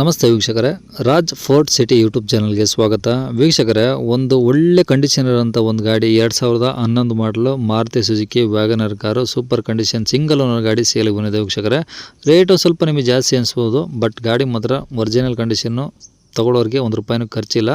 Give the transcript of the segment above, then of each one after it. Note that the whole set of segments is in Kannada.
ನಮಸ್ತೆ ವೀಕ್ಷಕರೇ, ರಾಜ್ ಫೋರ್ಟ್ ಸಿಟಿ ಯೂಟ್ಯೂಬ್ ಚಾನಲ್ಗೆ ಸ್ವಾಗತ. ವೀಕ್ಷಕರೇ, ಒಂದು ಒಳ್ಳೆ ಕಂಡೀಷನ್ ಇರೋಂಥ ಒಂದು ಗಾಡಿ 2011 ಮಾಡಲು Maruti Suzuki WagonR car super condition single owner ಗಾಡಿ ಸೇಲಿಗೆ ಬಂದಿದೆ. ವೀಕ್ಷಕರೇ, ರೇಟು ಸ್ವಲ್ಪ ನಿಮಗೆ ಜಾಸ್ತಿ ಅನಿಸ್ಬೋದು, ಬಟ್ ಗಾಡಿ ಮಾತ್ರ ಒರಿಜಿನಲ್ ಕಂಡೀಷನ್ನು. ತಗೊಳ್ಳೋರಿಗೆ ₹1 ಖರ್ಚಿಲ್ಲ.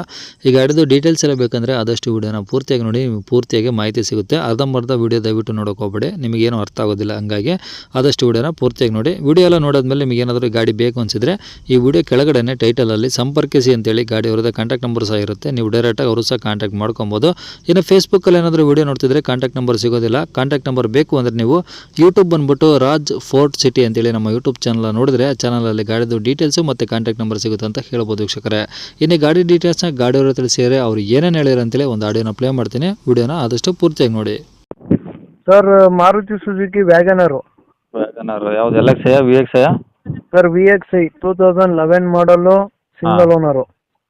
ಈ ಗಾಡಿದು ಡೀಟೇಲ್ಸ್ ಎಲ್ಲ ಬೇಕಂದರೆ ಆದಷ್ಟು ವಿಡಿಯೋನ ಪೂರ್ತಿಯಾಗಿ ನೋಡಿ, ಪೂರ್ತಿಯಾಗಿ ಮಾಹಿತಿ ಸಿಗುತ್ತೆ. ಅರ್ಧಂಬರ್ಧ ವಿಡಿಯೋ ದಯವಿಟ್ಟು ನೋಡೋಕೆ ಹೋಗಬೇಡಿ, ನಿಮಗೇನು ಅರ್ಥ ಆಗೋದಿಲ್ಲ. ಹಂಗಾಗಿ ಆದಷ್ಟು ವಿಡಿಯೋನ ಪೂರ್ತಿಯಾಗಿ ನೋಡಿ. ವಿಡಿಯೋ ಎಲ್ಲ ನೋಡಿದ್ಮೇಲೆ ನಿಮಗೆ ಏನಾದರೂ ಗಾಡಿ ಬೇಕು ಅನಿಸಿದರೆ ಈ ವಿಡಿಯೋ ಕೆಳಗಡೆ ಟೈಟಲಲ್ಲಿ ಸಂಪರ್ಕಿಸಿ ಅಂತೇಳಿ ಗಾಡಿ ಅವರದ ಕಾಂಟ್ಯಾಕ್ಟ್ ನಂಬರ್ ಸಹ ಇರುತ್ತೆ. ನೀವು ಡೈರೆಕ್ಟಾಗಿ ಅವರು ಸಹ ಕಾಂಟ್ಯಾಕ್ಟ್ ಮಾಡ್ಕೊಬೋದು. ಇನ್ನು ಫೇಸ್ಬುಕ್ಕಲ್ಲಿ ಏನಾದರೂ ವಿಡಿಯೋ ನೋಡ್ತಿದ್ರೆ ಕಾಂಟ್ಯಾಕ್ಟ್ ನಂಬರ್ ಸಿಗೋದಿಲ್ಲ. ಕಾಂಟ್ಯಾಕ್ಟ್ ನಂಬರ್ ಬೇಕು ಅಂದರೆ ನೀವು ಯೂಟ್ಯೂಬ್ ಬಂದುಬಿಟ್ಟು ರಾಜ್ ಫೋರ್ಟ್ ಸಿಟಿ ಅಂತೇಳಿ ನಮ್ಮ ಯೂಟ್ಯೂಬ್ ಚಾನಲ್ ನೋಡಿದ್ರೆ ಆ ಚಾನಲಲ್ಲಿ ಗಾಡಿದು ಡೀಟೇಲ್ಸು ಮತ್ತು ಕಾಂಟ್ಯಾಕ್ಟ್ ನಂಬರ್ ಸಿಗುತ್ತೆ ಅಂತ ಹೇಳ್ಬೋದು ವೀಕ್ಷಕರೇ. ಇನ್ನು ಗಾಡಿ ಡೀಟೇಲ್ಸ್ನ ಗಾಡಿಯವರು ತಿಳಿಸಿದರೆ ಅವ್ರು ಏನೇನು ಹೇಳಿದ್ರು ಅಂತೇಳಿ ಒಂದು ಆಡಿಯೋನ ಪ್ಲೇ ಮಾಡ್ತೀನಿ. ವಿಡಿಯೋನ ಆದಷ್ಟು ಪೂರ್ತಿಯಾಗಿ ನೋಡಿ. Sir, Maruti Suzuki Wagon R. ಯಾವ್ದು LX VX? ಸರ್, VXI 2011 ಮಾಡಲು ಸಿಂಗಲ್ ಓನರು.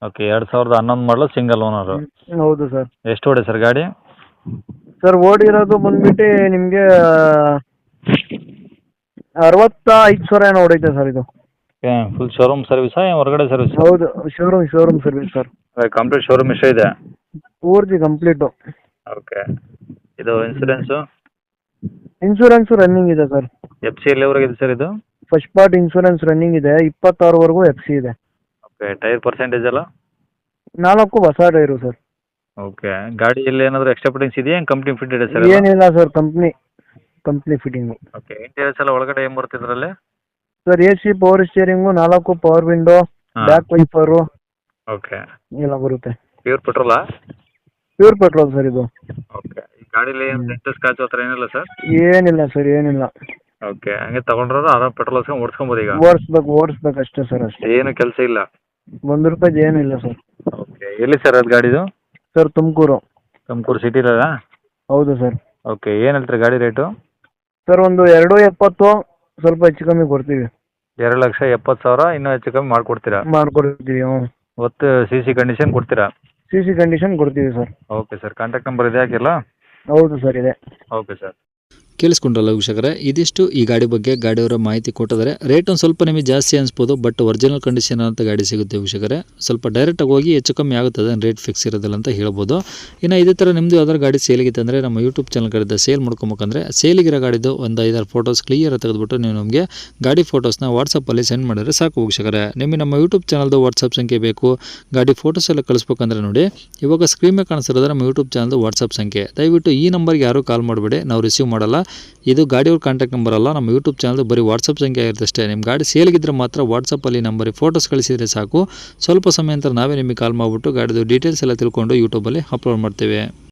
ಓಕೆ, 2011 ಮಾಡಲು ಸಿಂಗಲ್ ಓನರು. ಹೌದು ಸರ್. ಎಷ್ಟು ಓಡಿ ಸರ್ ಗಾಡಿ? ಸರ್, ಓಡಿರೋದು ಬಂದ್ಬಿಟ್ಟು ನಿಮಗೆ 65,000 ಏನೋ ಹೊಡೈತೆ ಸರ್ ಇದು. ಫುಲ್ ಶೋರೂಮ್ ಸರ್ವಿಸಾ ಹೊರಗಡೆ ಸರ್ವಿಸ್? ಹೌದು, showroom service sir. Complete showroom ಇಷ್ಟ ಇದೆ? ಪೂರ್ತಿ ಕಂಪ್ಲೀಟು. ಓಕೆ, ಇದು ಇನ್ಶೂರೆನ್ಸು ರನ್ನಿಂಗ್ ಇದೆ ಸರ್. FC ಎಲ್ಲಿವರೆಗೆ ಇದೆ ಸರ್ ಇದು? ಫಸ್ಟ್ ಪಾರ್ಟ್ ಇನ್ಶೂರೆನ್ಸ್ ರನ್ನಿಂಗ್ ಇದೆ, 26ವರೆಗೂ FC ಇದೆ. ಓಕೆ, ಟೈರ್ ಪರ್ಸೆಂಟೇಜ್ ಎಲ್ಲ? 4 ಹೊಸ ಟೈರು ಸರ್. ಓಕೆ, ಗಾಡಿಯಲ್ಲಿ ಏನಾದರೂ ಎಕ್ಸ್ಟ್ರಾ ಫಿಟ್ಟಿಂಗ್ಸ್ ಇದೆಯಾ? ಕಂಪ್ನಿ ಫಿಟ್ ಇದೆ ಸರ್? ಏನಿಲ್ಲ sir, company fitting. Okay, interiors ಎಲ್ಲ ಒಳಗಡೆ ಏನು ಬರುತ್ತೆ ಇದರಲ್ಲಿ? Sir, AC, power steering, 4 power window, back wiper okay ಎಲ್ಲ ಬರುತ್ತೆ. ಪ್ಯೂರ್ ಪೆಟ್ರೋಲಾ? ಪ್ಯೂರ್ ಪೆಟ್ರೋಲ್ ಸರ್ ಇದು. ಓಕೆ, ಈ ಗಾಡೀಲಿ ಏನು ಡೆಂಟ್ ಸ್ಕ್ರಾಚ್ ಹತ್ರ ಏನಿಲ್ಲ ಸರ್? ಏನಿಲ್ಲ ಸರ್, ಏನಿಲ್ಲ. ಓಕೆ, ಹಂಗೆ ತಗೊಂಡ್ರೆ ಆರಾಮ್ ಪೆಟ್ರೋಲ್ ಹಾಕ್ಸ್ಕೊಂಡು ಓಡಿಸ್ಕೊಬೋದು ಈಗ? ಓಡಿಸ್ಬೇಕು ಅಷ್ಟೇ ಸರ್, ಅಷ್ಟೇ. ಏನು ಕೆಲಸ ಇಲ್ಲ? ₹1 ಏನಿಲ್ಲ ಸರ್. ಓಕೆ, ಎಲ್ಲಿ ಸರ್ ಅದು ಗಾಡಿದು? ಸರ್, ತುಮಕೂರು ಸಿಟಿಲಾ? ಹೌದು ಸರ್. ಓಕೆ, ಏನು ಹೇಳ್ತೀರಿ ಗಾಡಿ ರೇಟು? ಸರ್, ಒಂದು 270, ಸ್ವಲ್ಪ ಹೆಚ್ಚು ಕಮ್ಮಿ ಕೊಡ್ತೀವಿ. 2,70,000 ಇನ್ನೂ ಹೆಚ್ಚು ಕಮ್ಮಿ ಮಾಡಿಕೊಡ್ತೀರಾ? ಮಾಡ್ಕೊಡ್ತೀವಿ. ಒತ್ತು CC ಕಂಡೀಷನ್ ಕೊಡ್ತೀರಾ? CC ಕಂಡೀಷನ್ ಕೊಡ್ತೀವಿ sir. Okay sir, contact number ಇದೆ ಹಾಕಿಲ್ಲ? ಹೌದು ಸರ್, ಇದೆ. Okay sir. ಕೇಳಿಸ್ಕೊಂಡ್ರಲ್ಲ ವೀಕ್ಷಕರೇ, ಇದಿಷ್ಟು ಈ ಗಾಡಿ ಬಗ್ಗೆ ಗಾಡಿಯವರ ಮಾಹಿತಿ ಕೊಟ್ಟಿದ್ದಾರೆ. ರೇಟ್ ಒಂದು ಸ್ವಲ್ಪ ನಿಮಗೆ ಜಾಸ್ತಿ ಅನಿಸ್ಬೋದು, ಬಟ್ ಒರಿಜಿನಲ್ ಕಂಡೀಷನ್ ಅಂತ ಗಾಡಿ ಸಿಗುತ್ತೆ ವೀಕ್ಷಕರೇ. ಸ್ವಲ್ಪ ಡೈರೆಕ್ಟಾಗಿ ಹೋಗಿ ಹೆಚ್ಚು ಕಮ್ಮಿ ಆಗುತ್ತದೆ, ರೇಟ್ ಫಿಕ್ಸ್ ಇರೋದಿಲ್ಲ ಅಂತ ಹೇಳ್ಬೋದು. ಇನ್ನು ಇದೇ ಥರ ನಿಮ್ಮದು ಯಾವ್ದಾದ್ರು ಗಾಡಿ ಸೇಲಿಗಿತ್ತು ಅಂದರೆ ನಮ್ಮ ಯೂಟ್ಯೂಬ್ ಚಾನಲ್ ಕಡೆಯಿಂದ ಸೇಲ್ ಮಾಡ್ಕೊಬೇಕಂದ್ರೆ ಸೇಲಿಗಿರೋ ಗಾಡಿದು ಒಂದು 5-6 ಫೋಟೋಸ್ ಕ್ಲಿಯರ್ ತೆಗೆದುಬಿಟ್ಟು ನೀವು ನಮಗೆ ಗಾಡಿ ಫೋಟೋಸ್ನ ವಾಟ್ಸಪ್ಪಲ್ಲಿ ಸೆಂಡ್ ಮಾಡಿದ್ರೆ ಸಾಕು ವೀಕ್ಷಕರೇ. ನಿಮಗೆ ನಮ್ಮ ಯೂಟ್ಯೂಬ್ ಚಾನಲ್ದು ವಾಟ್ಸಪ್ ಸಂಖ್ಯೆ ಬೇಕು, ಗಾಡಿ ಫೋಟೋಸ್ ಎಲ್ಲ ಕಳಿಸ್ಬೇಕಂದ್ರೆ ನೋಡಿ, ಇವಾಗ ಸ್ಕ್ರೀನ್ ಮೇಲೆ ಕಾಣಿಸ್ತಿರೋದು ನಮ್ಮ ಯೂಟ್ಯೂಬ್ ಚಾನಲ್ದು ವಾಟ್ಸಪ್ ಸಂಖ್ಯೆ. ದಯವಿಟ್ಟು ಈ ನಂಬರ್ಗೆ ಯಾರೂ ಕಾಲ್ ಮಾಡಬೇಡಿ, ನಾವು ರಿಸೀವ್ ಮಾಡಲ್ಲ. ಇದು ಗಾಡಿಯವ್ರ ಕಾಂಟ್ಯಾಕ್ಟ್ ನಂಬರ್ ಅಲ್ಲ, ನಮ್ಮ ಯೂಟ್ಯೂಬ್ ಚಾನಲ್ದು ಬರೀ ವಾಟ್ಸಪ್ ಸಂಖ್ಯೆ ಆಗಿರುತ್ತೆ ಅಷ್ಟೇ. ನಿಮ್ಮ ಗಾಡಿ ಸೇಲ್ಗಿದ್ರೆ ಮಾತ್ರ ವಾಟ್ಸಪ್ಪಲ್ಲಿ ನಂಬರಿಗೆ ಫೋಟೋಸ್ ಕಳಿಸಿದರೆ ಸಾಕು. ಸ್ವಲ್ಪ ಸಮಯ ನಂತರ ನಾವೇ ನಿಮಗೆ ಕಾಲ್ ಮಾಡಿಬಿಟ್ಟು ಗಾಡಿದು ಡೀಟೇಲ್ಸ್ ಎಲ್ಲ ತಿಳ್ಕೊಂಡು ಯೂಟ್ಯೂಬಲ್ಲಿ ಅಪ್ಲೋಡ್ ಮಾಡ್ತೇವೆ.